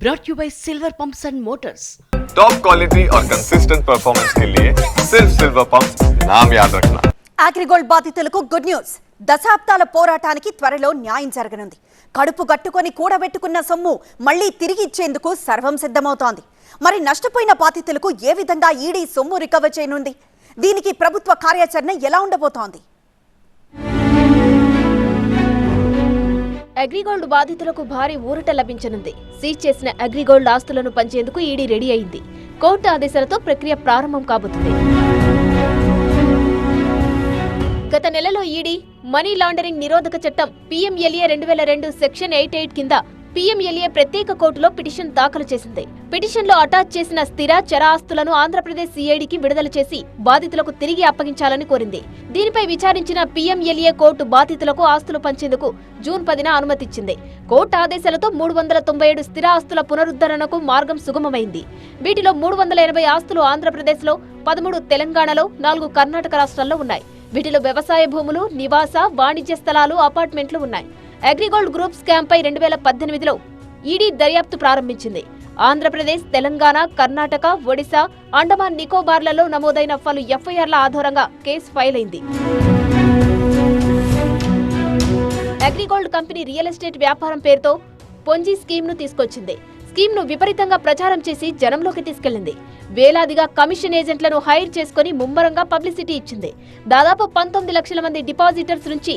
brought you by Silver Pumps and Motors. Top quality और consistent performance के लिए सिर्फ सिल्वर पंप्स नाम याद रखना. అగ్రిగోల్డ్ బాధితులకు గుడ్ న్యూస్. దశాబ్దాల పోరాటానికి త్వరలో న్యాయం జరగనుంది. కడుపు గట్టుకొని కూడబెట్టుకున్న సొమ్ము మళ్లీ తిరిగి ఇచ్చేందుకు సర్వం సిద్ధమవుతోంది. మరి నష్టపోయిన బాధితులకు ఏ విధంగా ఈడీ సొమ్ము రికవర్ చేయనుంది? దీనికి ప్రభుత్వ కార్యాచరణ ఎలా ఉండబోతోంది? అగ్రిగోల్డ్ బాధితులకు భారీ ఊరట లభించనుంది. సీజ్ చేసిన అగ్రిగోల్డ్ ఆస్తులను పంచేందుకు ఈడీ రెడీ అయింది. కోర్టు ఆదేశాలతో ప్రక్రియ ప్రారంభం కాబోతుంది. గత నెలలో ఈడీ మనీ లాండరింగ్ నిరోధక చట్టం PMLA 2002 సెక్షన్ 88 కింద PMLA ప్రత్యేక కోర్టులో పిటిషన్ దాఖలు చేసింది. పిటిషన్లో అటాచ్ చేసిన స్థిర చర ఆస్తులను ఆంధ్రప్రదేశ్ CIDకి విడుదల చేసి బాధితులకు తిరిగి అప్పగించాలని కోరింది. దీనిపై విచారించిన PMLA కోర్టు బాధితులకు ఆస్తులు పంచేందుకు జూన్ 10న అనుమతిచ్చింది. కోర్టు ఆదేశాలతో 397 స్థిర ఆస్తుల పునరుద్ధరణకు మార్గం సుగమమైంది. వీటిలో 380 ఆస్తులు ఆంధ్రప్రదేశ్లో, 13 తెలంగాణలో, 4 కర్ణాటక రాష్ట్రాల్లో ఉన్నాయి. వీటిలో వ్యవసాయ భూములు, నివాస, వాణిజ్య స్థలాలు, అపార్ట్మెంట్లు ఉన్నాయి. అగ్రిగోల్డ్ గ్రూప్ స్కామ్ పై 2018లో ఈడీ దర్యాప్తు ప్రారంభించింది. ఆంధ్రప్రదేశ్, తెలంగాణ, కర్ణాటక, ఒడిశా, అండమాన్ నికోబార్లలో నమోదైన పలు FIRల ఆధారంగా కేసు ఫైల్ అయింది. అగ్రిగోల్డ్ కంపెనీ రియల్ ఎస్టేట్ వ్యాపారం పేరుతో పొంజీ స్కీమ్ను తీసుకొచ్చింది. స్కీమ్ను విపరీతంగా ప్రచారం చేసి జనంలోకి తీసుకెళ్లింది. వేలాదిగా కమిషన్ ఏజెంట్లను హైర్ చేసుకుని ముమ్మరంగా పబ్లిసిటీ ఇచ్చింది. దాదాపు 19 లక్షల మంది డిపాజిటర్స్ నుంచి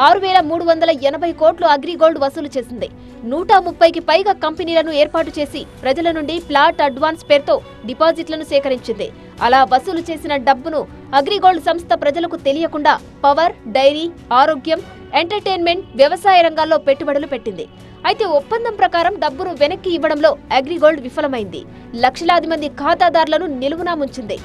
6,380 కోట్లు అగ్రిగోల్డ్ వసూలు చేసింది. 130కి పైగా కంపెనీలను ఏర్పాటు చేసి ప్రజల నుండి ప్లాట్ అడ్వాన్స్ పేరుతో డిపాజిట్లను సేకరించింది. అలా వసూలు చేసిన డబ్బును అగ్రిగోల్డ్ సంస్థ ప్రజలకు తెలియకుండా పవర్, డైరీ, ఆరోగ్యం, ఎంటర్టైన్మెంట్, వ్యవసాయ రంగాల్లో పెట్టుబడులు పెట్టింది. అయితే ఒప్పందం ప్రకారం డబ్బును వెనక్కి ఇవ్వడంలో అగ్రిగోల్డ్ విఫలమైంది. లక్షలాది మంది ఖాతాదారులను నిలువునా ముంచింది.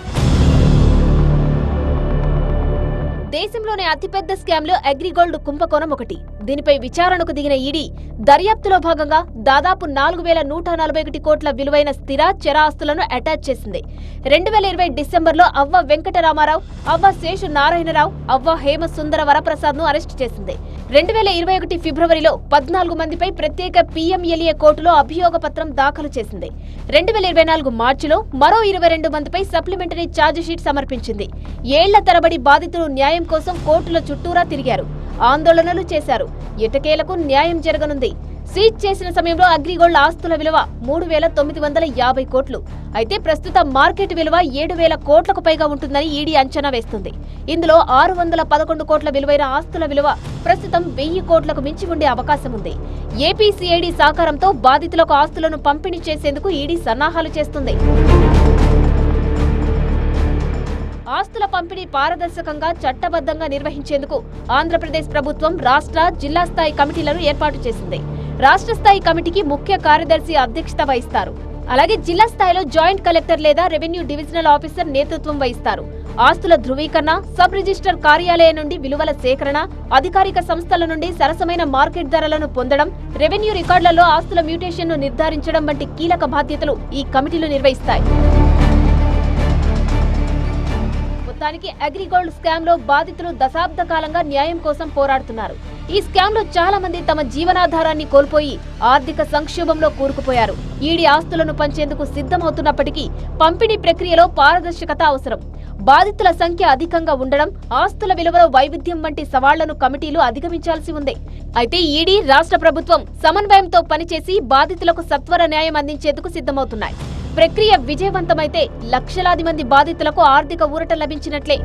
దేశంలోనే అతిపెద్ద స్కామ్లో అగ్రిగోల్డ్ కుంభకోణం ఒకటి. దీనిపై విచారణకు దిగిన ఈడీ దర్యాప్తులో భాగంగా దాదాపు 4,141 కోట్ల విలువైన స్థిర చర ఆస్తులను అటాచ్ చేసింది. 2020 డిసెంబర్లో అవ్వ వెంకటరామారావు, అవ్వ శేషు నారాయణరావు, అవ్వ హేమ సుందర వరప్రసాద్ ను అరెస్టు చేసింది. 2021 ఫిబ్రవరిలో 14 మందిపై ప్రత్యేక PMLA కోర్టులో అభియోగ పత్రం దాఖలు చేసింది. 2024 మార్చిలో మరో 22 మందిపై సప్లిమెంటరీ ఛార్జిషీట్ సమర్పించింది. ఏళ్ల తరబడి బాధితులు న్యాయం కోసం కోర్టుల చుట్టూరా తిరిగారు, ఆందోళనలు చేశారు. ఎటకేలకు న్యాయం జరగనుంది. సీజ్ చేసిన సమయంలో అగ్రిగోల్డ్ ఆస్తుల విలువ 3,950 కోట్లు. అయితే ప్రస్తుత మార్కెట్ విలువ 7,000 కోట్లకు పైగా ఉంటుందని ఈడీ అంచనా వేస్తుంది. ఇందులో 611 కోట్ల విలువైన ఆస్తుల విలువ ప్రస్తుతం 1000 కోట్లకు మించి ఉండే అవకాశం ఉంది. ఏపీ CID సహకారంతో బాధితులకు ఆస్తులను పంపిణీ చేసేందుకు ఈడీ సన్నాహాలు చేస్తుంది. ఆస్తుల పంపిణీ పారదర్శకంగా, చట్టబద్ధంగా నిర్వహించేందుకు ఆంధ్రప్రదేశ్ ప్రభుత్వం రాష్ట్ర, జిల్లా స్థాయి కమిటీలను ఏర్పాటు చేసింది. రాష్ట్ర స్థాయి కమిటీకి ముఖ్య కార్యదర్శి అధ్యక్షత వహిస్తారు. అలాగే జిల్లా స్థాయిలో జాయింట్ కలెక్టర్ లేదా రెవెన్యూ డివిజనల్ ఆఫీసర్ నేతృత్వం వహిస్తారు. ఆస్తుల ధృవీకరణ, సబ్ రిజిస్టర్ కార్యాలయం నుండి విలువల సేకరణ, అధికారిక సంస్థల నుండి సరసమైన మార్కెట్ ధరలను పొందడం, రెవెన్యూ రికార్డులలో ఆస్తుల మ్యూటేషన్ను నిర్ధారించడం వంటి కీలక బాధ్యతలు ఈ కమిటీలు నిర్వహిస్తాయి. మొత్తానికి అగ్రిగోల్డ్ స్కామ్ లో బాధితులు దశాబ్ద కాలంగా న్యాయం కోసం పోరాడుతున్నారు. ఈ స్కామ్ లో చాలా మంది తమ జీవనాధారాన్ని కోల్పోయి ఆర్థిక సంక్షోభంలో కూరుకుపోయారు. ఈడీ ఆస్తులను పంచేందుకు సిద్ధమవుతున్నప్పటికీ పంపిణీ ప్రక్రియలో పారదర్శకత అవసరం. బాధితుల సంఖ్య అధికంగా ఉండడం, ఆస్తుల విలువలో వైవిధ్యం వంటి సవాళ్లను కమిటీలు అధిగమించాల్సి ఉంది. అయితే ఈడీ, రాష్ట్ర ప్రభుత్వం సమన్వయంతో పనిచేసి బాధితులకు సత్వర న్యాయం అందించేందుకు సిద్ధమవుతున్నాయి. ప్రక్రియ విజయవంతమైతే లక్షలాది మంది బాధితులకు ఆర్థిక ఊరట లభించినట్లే.